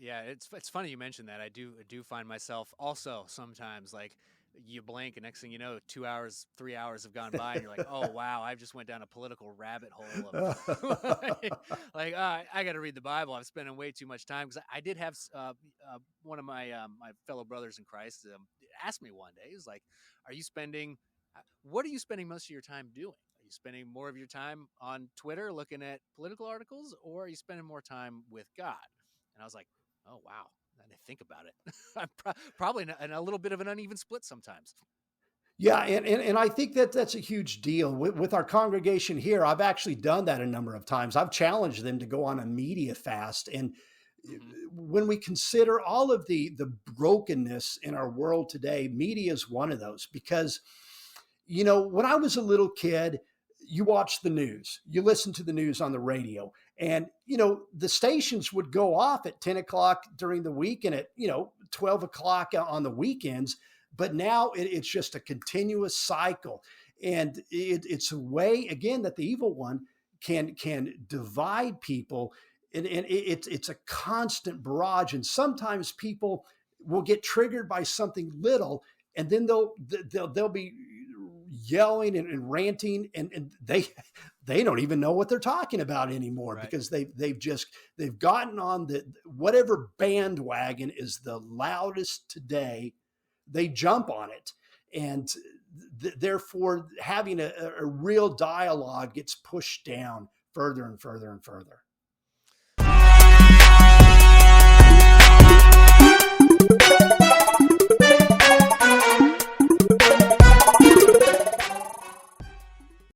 Yeah, it's funny you mentioned that. I do find myself also sometimes like you blink and next thing you know, 2 hours, 3 hours have gone by and you're like, oh wow, I've just went down a political rabbit hole of I got to read the Bible. I'm spending way too much time because I did have one of my fellow brothers in Christ asked me one day. He was like, "Are you spending? What are you spending most of your time doing? Are you spending more of your time on Twitter looking at political articles, or are you spending more time with God?" And I was like, oh, wow. I didn't think about it. I'm probably in a little bit of an uneven split sometimes. Yeah, and I think that that's a huge deal with our congregation here. I've actually done that a number of times. I've challenged them to go on a media fast, and Mm-hmm. when we consider all of the brokenness in our world today, media is one of those. Because when I was a little kid, you watched the news, you listened to the news on the radio, and the stations would go off at 10 o'clock during the week and at 12 o'clock on the weekends. But now it's just a continuous cycle, and it's a way again that the evil one can divide people, and it's a constant barrage. And sometimes people will get triggered by something little, and then they'll be yelling and ranting, and they don't even know what they're talking about anymore, Right. because they've gotten on the whatever bandwagon is the loudest today. They jump on it, and therefore having a real dialogue gets pushed down further and further and further.